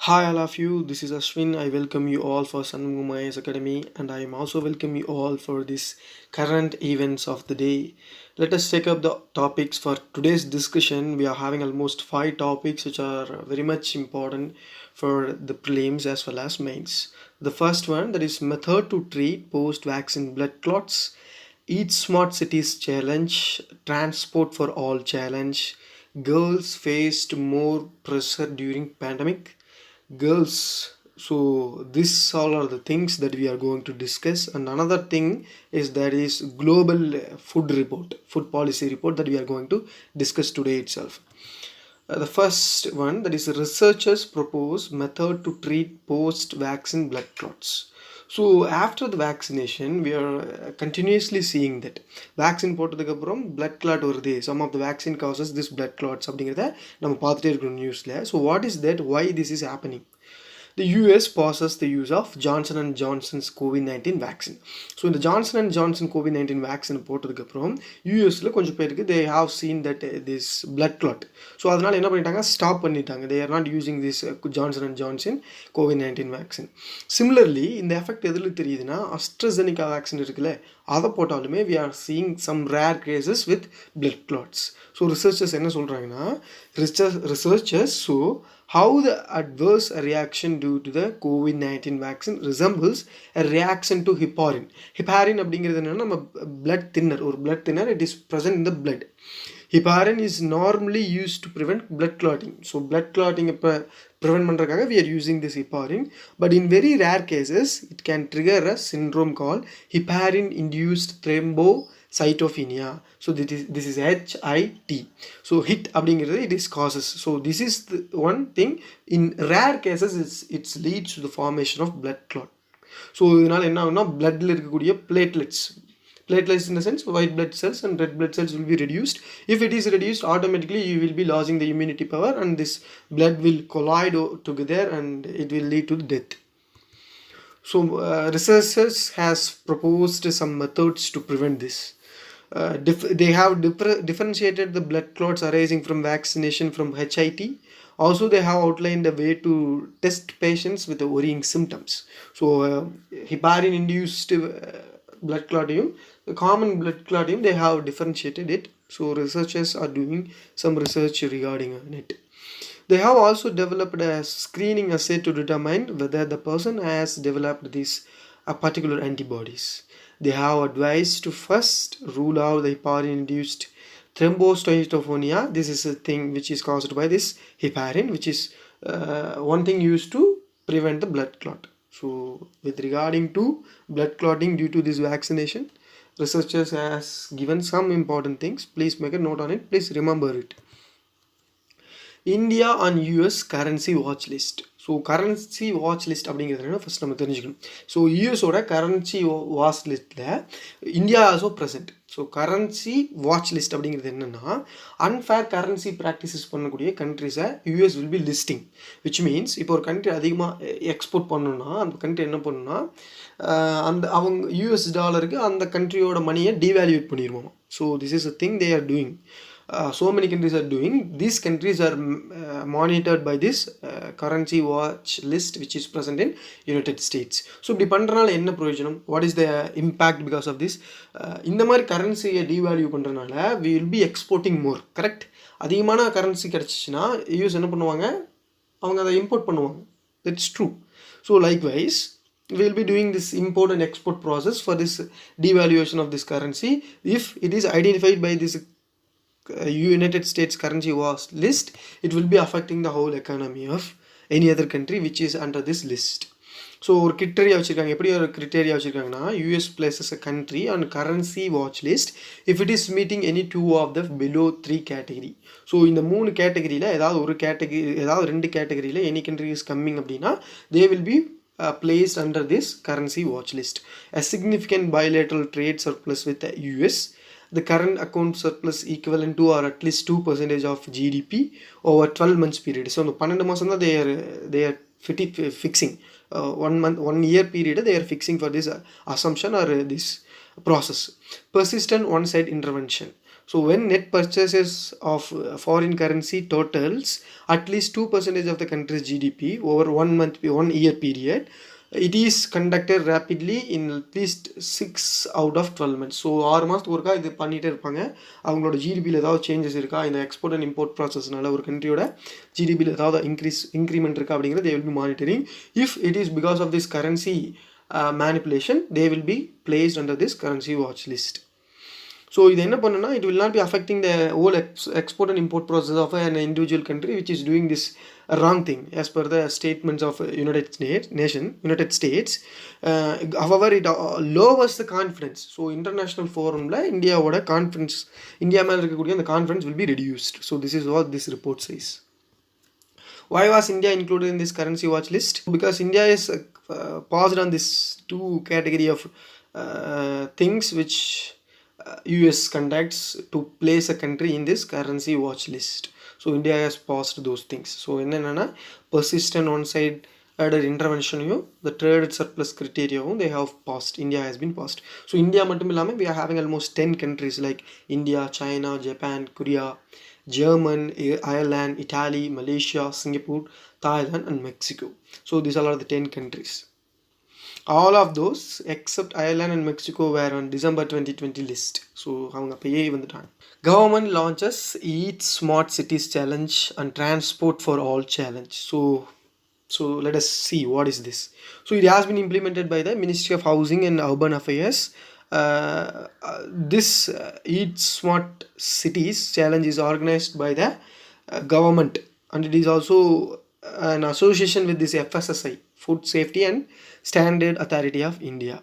Hi all of you, this is Ashwin. I welcome you all for Shanmugam IAS Academy and I am also welcome you all for this current events of the day. Let us take up the topics for today's discussion. We are having almost 5 topics which are very much important for the prelims as well as mains. The first one, that is method to treat post-vaccine blood clots, Eat Smart Cities Challenge, Transport for All Challenge, Girls Faced More Pressure During Pandemic, Girls. So this all are the things that we are going to discuss, and another thing is that is global food policy report that we are going to discuss today itself. The first one, that is researchers propose method to treat post-vaccine blood clots. So after the vaccination, we are continuously seeing that vaccine போட்டதுக்கு அப்புறம் blood clot வருது. Some of the vaccine causes this blood clots அப்படிங்கிறத நம்ம பார்த்துட்டே இருக்கிறோம் நியூஸ்ல. So what is that? Why this is happening? The US pauses the use of Johnson & Johnson's COVID-19 vaccine. So இந்த Johnson & Johnson COVID-19 vaccine போட்டதுக்கு அப்புறம் யூஎஸ்ல கொஞ்சம் பேருக்கு they have seen that this blood clot. So அதனால என்ன பண்ணிட்டாங்க, stop பண்ணிட்டாங்க. They are not using this Johnson & Johnson COVID-19 vaccine. Similarly இந்த எஃபெக்ட் எதுல தெரியுதுன்னா, AstraZeneca vaccine இருக்குல்ல, அதை போட்டாலுமே we are seeing some rare cases with blood clots. So researchers என்ன சொல்றாங்கன்னா, researchers show how the adverse reaction due to the COVID-19 vaccine resembles a reaction to heparin. Heparin அப்படிங்கிறது என்னன்னா, நம்ம blood thinner, ஒரு blood thinner, it is present in the blood. Heparin is normally used to prevent blood clotting. So blood clotting இப்போ prevent பண்றதுக்காக we are using this heparin, but in very rare cases it can trigger a syndrome called heparin induced thrombocytopenia. So this is HIT. So HIT அப்படிங்கிறது it is causes. So this is the one thing. In rare cases it leads to the formation of blood clot. So இதனால என்ன ஆகும்னா, bloodல இருக்கக்கூடிய platelets in the sense white blood cells and red blood cells will be reduced. If it is reduced, automatically you will be losing the immunity power and this blood will collide together and it will lead to death. So researchers has proposed some methods to prevent this. They have differentiated the blood clots arising from vaccination from HIT. Also they have outlined a way to test patients with the worrying symptoms. So heparin induced blood clotting, the common blood clotting, they have differentiated it. So researchers are doing some research regarding it. They have also developed a screening assay to determine whether the person has developed these particular antibodies. They have advised to first rule out the heparin-induced thrombocytopenia. This is a thing which is caused by this heparin, which is one thing used to prevent the blood clot. So with regarding to blood clotting due to this vaccination, researchers has given some important things. Please make a note on it. Please remember it. India on US currency watch list. So currency watch list அப்படிங்கிறது first நம்ம தெரிஞ்சுக்கணும். So யூஎஸோட currency watch லிஸ்ட்டில் India also present. So currency watch list அப்படிங்கிறது என்னென்னா, unfair currency practices பண்ணக்கூடிய கண்ட்ரிஸை US will be listing. Which means இப்போ ஒரு கண்ட்ரி அதிகமாக எக்ஸ்போர்ட் பண்ணணுன்னா அந்த கண்ட்ரி என்ன பண்ணுன்னா, அந்த அவங்க யூஎஸ் டாலருக்கு அந்த கண்ட்ரியோட மணியை டிவேல்யூட் பண்ணிடுவோம். So this is a thing they are doing. So many countries are doing. These countries are monitored by this currency watch list which is present in United States. So இப்படி பண்ணுறனால என்ன பிரயோஜனம்? What is the impact because of this? இந்த மாதிரி கரன்சியை devalue பண்ணுறனால we will be exporting more. Correct? அதிகமான currency கிடச்சிச்சின்னா US என்ன பண்ணுவாங்க, அவங்க அதை இம்போர்ட் பண்ணுவாங்க. That's true. So likewise we will be doing this import and export process for this devaluation of this currency. If it is identified by this United States currency watch list, it will be affecting the whole economy of any other country which is under this list. So ஒரு criteria வச்சுருக்காங்க. எப்படி ஒரு criteria வச்சுருக்காங்கன்னா, US places a country on currency watch list if it is meeting any 2 of the below 3 category. So இந்த 3 கேட்டகரியில் ஏதாவது ஒரு category, ஏதாவது 2 கேட்டகரியில் எனி கண்ட்ரி இஸ் கம்மிங் அப்படின்னா they will be placed under this currency watch list. A significant bilateral trade surplus with the US, the current account surplus equivalent to or at least 2% of GDP over 12 months period. So 12 மாதம் தான் they are fixing 1 year period they are fixing for this assumption or this process. Persistent one-side intervention. So when net purchases of foreign currency totals at least 2% of the country's GDP over 1 year period, it is conducted rapidly in at least 6 out of 12 months. So 6 மாதத்துக்கு ஒருக்கா இது பண்ணிகிட்டே இருப்பாங்க. அவங்களோட ஜிடிபியில் ஏதாவது changes இருக்கா, இந்த export and import ப்ராசஸ்னால ஒரு கண்ட்ரியோட ஜிடிபியில் ஏதாவது இன்க்ரிமெண்ட் இருக்கா அப்படிங்கிறது they will be monitoring. If it is because of this currency manipulation, they will be placed under this currency watch list. So இது என்ன பண்ணுன்னா, it will not be affecting the whole export and import process of an individual country which is doing this wrong thing as per the statements of United States. However, it lowers the confidence. So international forumல இந்தியாவோட confidence, India மேலே இருக்கக்கூடிய அந்த confidence will be reduced. So this is what this report says. Why was India included in this currency watch list? Because India is paused on this two category of things which US conducts to place a country in this currency watch list. So India has paused those things. So enna persistent one-sided intervention, the trade surplus criteria they have paused. India has been paused. So India mattum illama we are having almost 10 countries like India, China, Japan, Korea, Germany, Ireland, Italy, Malaysia, Singapore, Thailand and Mexico. So these are the 10 countries. All of those except Ireland and Mexico were on December 2020 list. So அவங்க அப்பயே வந்துட்டாங்க. Government launches Eat Smart Cities Challenge and Transport for All Challenge. So let us see what is this. So it has been implemented by the Ministry of Housing and Urban Affairs. This Eat Smart Cities Challenge is organized by the government, and it is also an association with this FSSI, Food Safety and Standard Authority of India,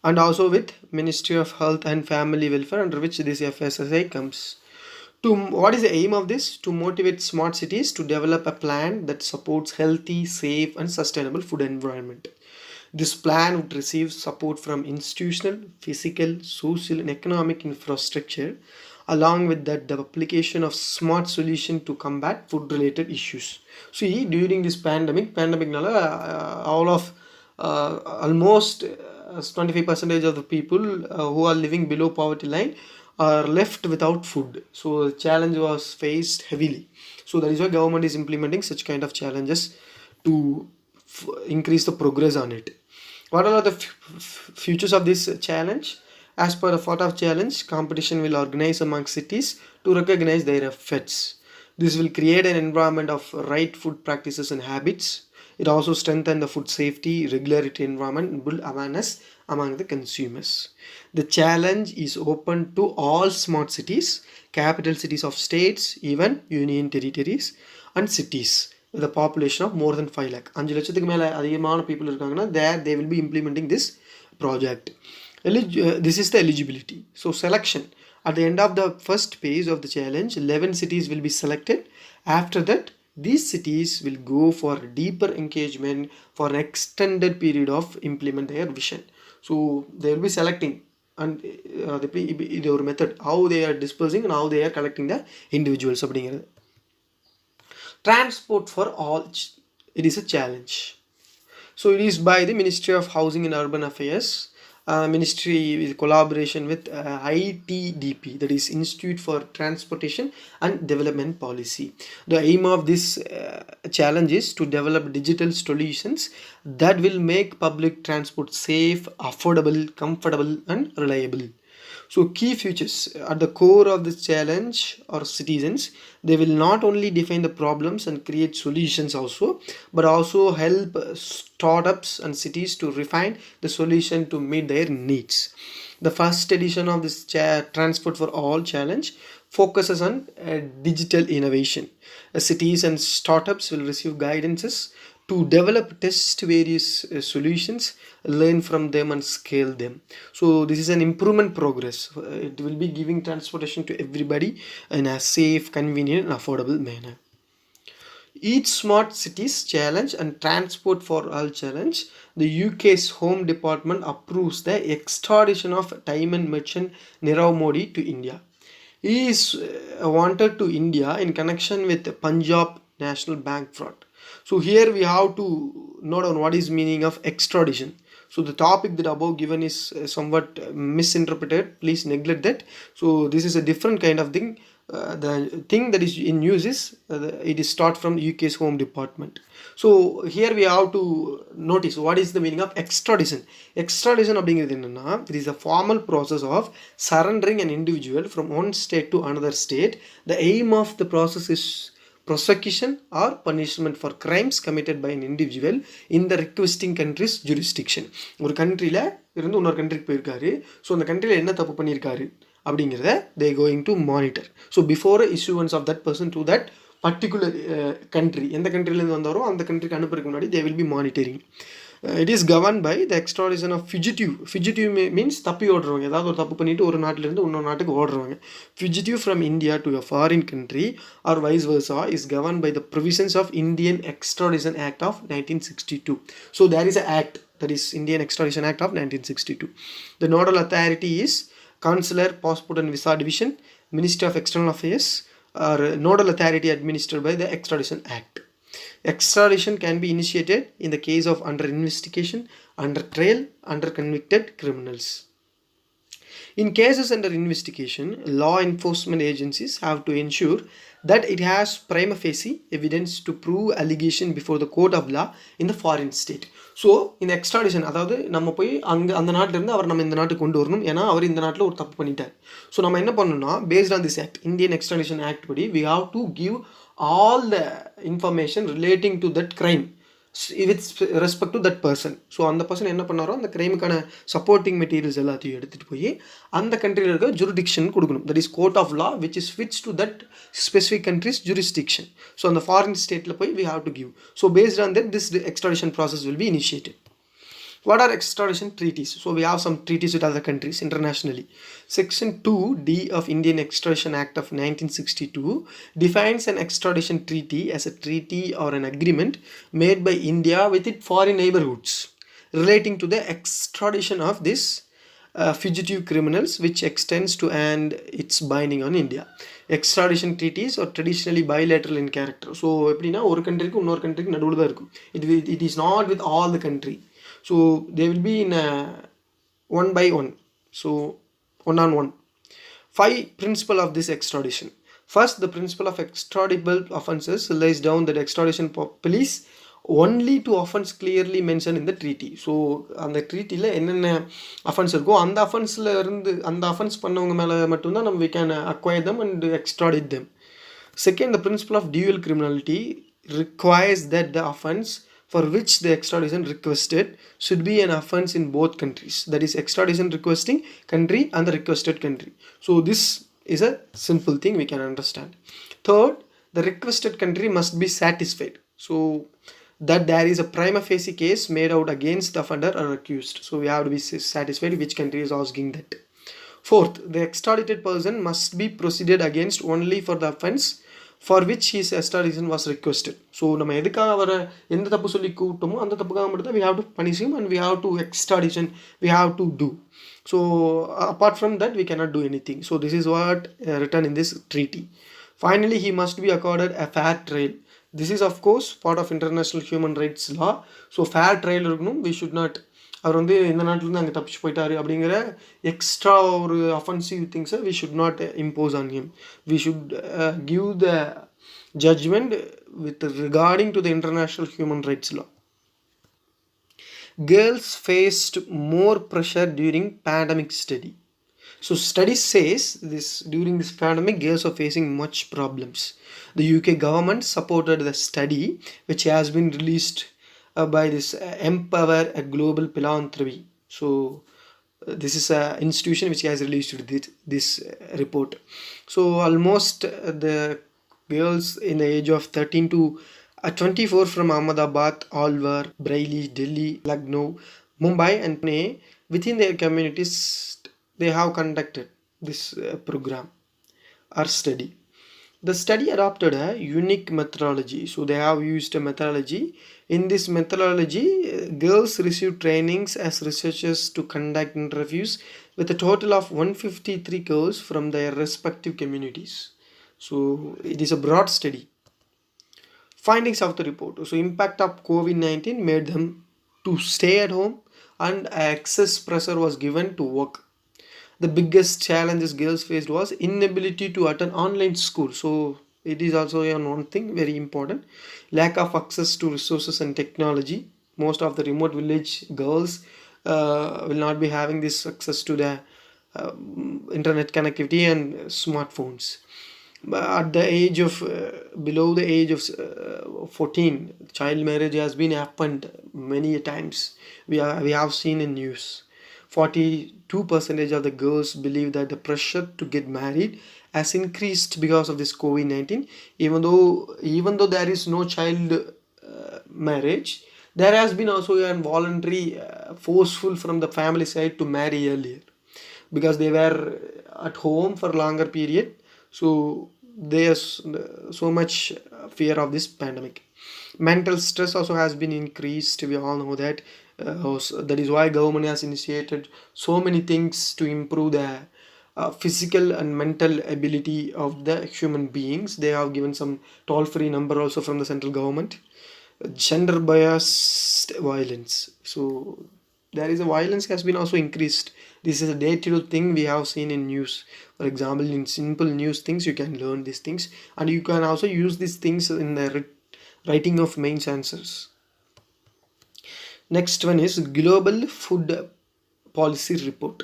and also with Ministry of Health and Family Welfare, under which this FSSI comes. What is the aim of this? To motivate smart cities to develop a plan that supports healthy, safe and sustainable food environment. This plan would receive support from institutional, physical, social and economic infrastructure, along with that the application of smart solution to combat food related issues. See, during this pandemic nala all of almost 25% of the people who are living below poverty line are left without food. So the challenge was faced heavily. So that is why government is implementing such kind of challenges to increase the progress on it. What are the futures of this challenge? As per the FOTA challenge, competition will organize among cities to recognize their efforts. This will create an environment of right food practices and habits. It also strengthens the food safety, regularity environment and build awareness among the consumers. The challenge is open to all smart cities, capital cities of states, even union territories and cities with a population of more than 5 lakh. 5 லட்சத்துக்கு மேல அதிகமான people இருக்காங்கன்னா there they will be implementing this project. This is the eligibility. So selection. At the end of the first phase of the challenge, 11 cities will be selected. After that, these cities will go for deeper engagement for an extended period of implement their vision. So they will be selecting, and the method how they are dispersing and how they are collecting the individuals. Transport for all, it is a challenge. So it is by the Ministry of Housing and Urban Affairs, ministry with collaboration with ITDP, that is Institute for Transportation and Development Policy. The aim of this challenge is to develop digital solutions that will make public transport safe, affordable, comfortable and reliable. So key features at the core of this challenge are citizens. They will not only define the problems and create solutions also, but also help startups and cities to refine the solution to meet their needs. The first edition of this Transport for All challenge focuses on digital innovation. Cities and startups will receive guidances to develop, test various solutions, learn from them and scale them. So this is an improvement progress. It will be giving transportation to everybody in a safe, convenient and affordable manner. Each Smart Cities Challenge and Transport for All Challenge, the UK's Home Department approves the extradition of Diamond merchant Nirav Modi to India. He is wanted to India in connection with Punjab National Bank fraud. So here we have to note on what is meaning of extradition. So the topic that above given is somewhat misinterpreted. Please neglect that. So this is a different kind of thing. The thing that is in use is it is taught from UK's Home Department. So here we have to notice what is the meaning of extradition. Extradition அப்படிங்கிறது என்னன்னா, it is a formal process of surrendering an individual from one state to another state. The aim of the process is prosecution or punishment for crimes committed by an individual in the requesting country's jurisdiction. ஒரு கண்ட்ரியில் இருந்து இன்னொரு கண்ட்ரிக்கு போயிருக்காரு. So அந்த கண்ட்ரியில் என்ன தப்பு பண்ணியிருக்காரு அப்படிங்கிறத they going to monitor. So before issuance of that person to that particular country, எந்த கண்ட்ரிலேருந்து வந்தாரோ அந்த கண்ட்ரிக்கு அனுப்புறதுக்கு முன்னாடி they will be monitoring. It is governed by the extradition of fugitive. Fugitive means தப்பி ஓடுறவங்க, ஏதாவது ஒரு தப்பு பண்ணிட்டு ஒரு நாட்டிலேருந்து இன்னொரு நாட்டுக்கு ஓடுறவங்க. Fugitive from India to a foreign country or vice versa is governed by the provisions of Indian Extradition Act of 1962. So there is an act, that is Indian Extradition Act of 1962. The nodal authority is Consular, Passport and Visa Division, Ministry of External Affairs, or nodal authority administered by the Extradition Act. Extradition can be initiated in the case of under investigation, under trial, under convicted criminals. In cases under investigation, law enforcement agencies have to ensure that it has prima facie evidence to prove allegation before the court of law in the foreign state. So இந்த extradition, அதாவது நம்ம போய் அந்த நாட்டிலேருந்து அவர் நம்ம இந்த நாட்டுக்கு கொண்டு வரணும், ஏன்னா அவர் இந்த நாட்டில் ஒரு தப்பு பண்ணிட்டார். ஸோ நம்ம என்ன பண்ணணும்னா, based on this act, Indian extradition act படி we have to give all the information relating to that crime with respect to that person. So அந்த பர்சன் என்ன பண்ணாரோ அந்த கிரைமுக்கான சப்போர்ட்டிங் மெட்டீரியல்ஸ் எல்லாத்தையும் எடுத்துகிட்டு போய் அந்த கண்ட்ரியில் இருக்க ஜூரிடிக்ஷன் கொடுக்கணும். That is court of law which is fits to that specific country's jurisdiction. So அந்த ஃபாரின் ஸ்டேட்டில் போய் we have to give. So based on that this extradition process will be initiated. What are extradition treaties? So we have some treaties with other countries internationally. Section 2D of Indian Extradition Act of 1962 defines an extradition treaty as a treaty or an agreement made by India with its foreign neighborhoods relating to the extradition of this fugitive criminals, which extends to and it's binding on India. Extradition treaties are traditionally bilateral in character. So எப்படின்னா ஒரு கண்ட்ரிக்கு இன்னொரு கண்ட்ரிக்கு நடுவில் தான் இருக்கும். It is not with all the country. So they will be in one by one, so one on one. 5 principle of this extradition. First, the principle of extraditable offenses lays down that extradition police only to offense clearly mentioned in the treaty. So அந்த ட்ரீட்டியில் என்னென்ன offence இருக்கோ அந்த அஃபென்ஸில் இருந்து அந்த offence பண்ணவங்க மேலே மட்டும்தான் நம்ம we can acquire them and extradite them. Second, the principle of dual criminality requires that the offense for which the extradition requested should be an offense in both countries. That is extradition requesting country and the requested country. So this is a simple thing we can understand. Third, the requested country must be satisfied. So that there is a prima facie case made out against the offender or accused. So we have to be satisfied which country is asking that. Fourth, the extradited person must be proceeded against only for the offense for which his extradition was requested. So நம்ம எதுக்காக அவரை எந்த தப்பு சொல்லி கூப்பிட்டோமோ அந்த தப்புக்காக மட்டும் தான் we have to punish him and we have to extradition we have to do. So apart from that we cannot do anything. So this is what written in this treaty. Finally, he must be accorded a fair trial. This is of course part of international human rights law. So fair trial இருக்கணும். We should not, அவர் வந்து இந்த நாட்டிலேருந்து அங்கே தப்பிச்சு போயிட்டாரு அப்படிங்கிற extra ஒரு offensive திங்ஸை we should not impose on him. We should give the judgment with regarding to the international human rights law. Girls faced more pressure during pandemic study. So study says this during this pandemic girls are facing much problems. The UK government supported the study which has been released by this Empower a Global Philanthropy. So this is an institution which has released this report. So almost the girls in the age of 13 to 24 from Ahmedabad, Alwar, Bareilly, Delhi, Lucknow, Mumbai and Pune within their communities they have conducted this program or study. The study adopted a unique methodology. So they have used a methodology. In this methodology, girls received trainings as researchers to conduct interviews with a total of 153 girls from their respective communities. So it is a broad study. Findings of the report. So impact of COVID-19 made them to stay at home and excess pressure was given to work. The biggest challenges girls faced was inability to attend online school. So it is also one thing very important. Lack of access to resources and technology. Most of the remote village girls will not be having this access to the internet connectivity and smartphones. But at the age of below the age of 14, child marriage has been happened many times. We have seen in news. 42% of the girls believe that the pressure to get married has increased because of this COVID-19. Even though there is no child marriage, there has been also a voluntary forceful from the family side to marry earlier, because they were at home for longer period. So there's so much fear of this pandemic. Mental stress also has been increased. We all know that. That is why government has initiated so many things to improve the physical and mental ability of the human beings. They have given some toll-free number also from the central government. Gender biased violence. So there is a violence has been also increased. This is a day-to-day thing we have seen in news. For example, in simple news things you can learn these things, and you can also use these things in the writing of mains answers. Next one is global food policy report.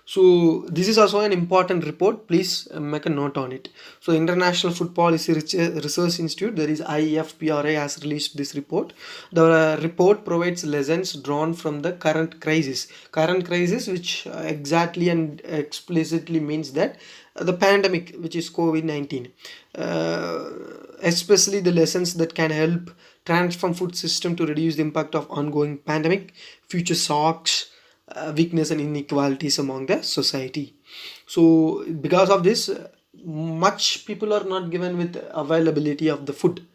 So this is also an important report. Please make a note on it. So International Food Policy Research Institute, that is IFPRA, has released this report. The report provides lessons drawn from the current crisis. Current crisis, which exactly and explicitly means that the pandemic, which is COVID-19, especially the lessons that can help transform food system to reduce the impact of ongoing pandemic, future shocks, weakness and inequalities among the society. So because of this, much people are not given with availability of the food.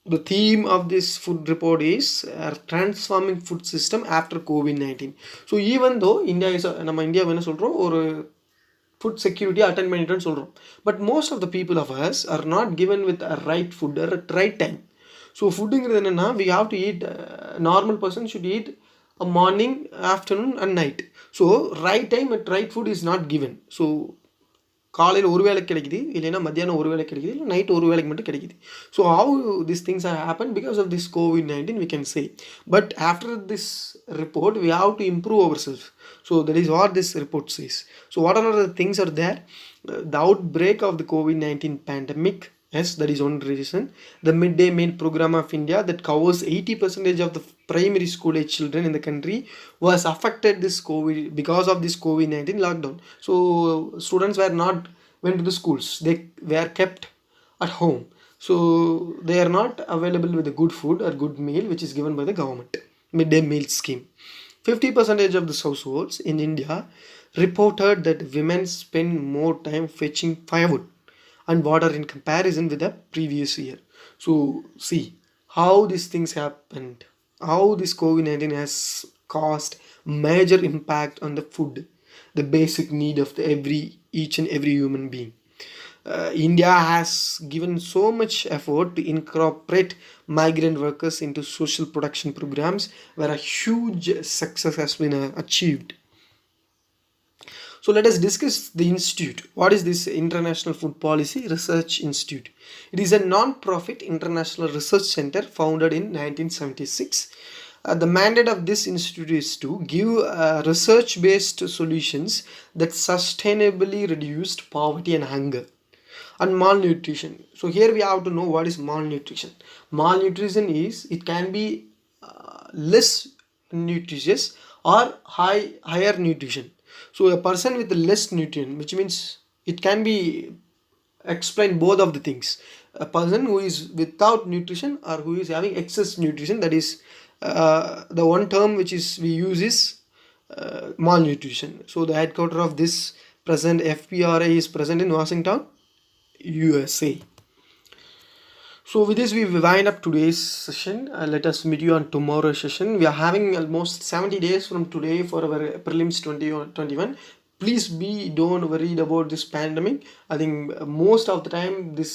The theme of this food report is transforming food system after COVID-19. So even though India is நம்ம India என்ன சொல்றோம், ஒரு food security attend பண்ணிட்டோம்னு சொல்றோம், but most of the people of us are not given with a right food at right time. So foodங்கிறது என்னன்னா, we have to eat, normal person should eat a morning, afternoon and night. So right time at right food is not given. So காலையில் ஒரு வேளைக்கு கிடைக்குது, இல்லைன்னா மத்தியானம் ஒரு வேளைக்கு கிடைக்குது, இல்லை நைட் ஒரு வேளைக்கு மட்டும் கிடைக்குது. So how this things are happen because of this COVID-19 we can say. But after this report we have to improve ourselves. So that is what this report says. So what are the things are there? The outbreak of the COVID-19 pandemic. Yes, that is one reason. The midday meal program of India that covers 80% of the primary school age children in the country was affected this COVID because of this COVID-19 lockdown. So students were not went to the schools. They were kept at home. So they are not available with a good food or good meal which is given by the government. Midday meal scheme. 50% of the households in India reported that women spend more time fetching firewood and water in comparison with the previous year. So see how these things happened, how this COVID-19 has caused major impact on the food, the basic need of each and every human being. India has given so much effort to incorporate migrant workers into social protection programs, where a huge success has been achieved. So let us discuss the institute. What is this International Food Policy Research Institute? It is a non-profit international research center founded in 1976. The mandate of this institute is to give research-based solutions that sustainably reduced poverty and hunger and malnutrition. So here we have to know what is malnutrition. Malnutrition is, it can be less nutritious or higher nutrition. So a person with less nutrient, which means it can be explained both of the things. A person who is without nutrition or who is having excess nutrition, that is the one term which is we use is malnutrition. So the headquarters of this present FPRA is present in Washington, USA. So with this we wind up today's session. Let us meet you on tomorrow's session. We are having almost 70 days from today for our prelims 2021. Please don't worried about this pandemic. I think most of the time this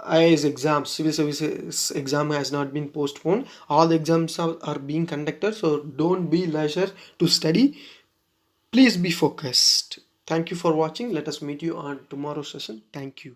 IAS exam, civil services exam has not been postponed. All the exams are being conducted, so don't be leisure to study. Please be focused. Thank you for watching. Let us meet you on tomorrow's session. Thank you.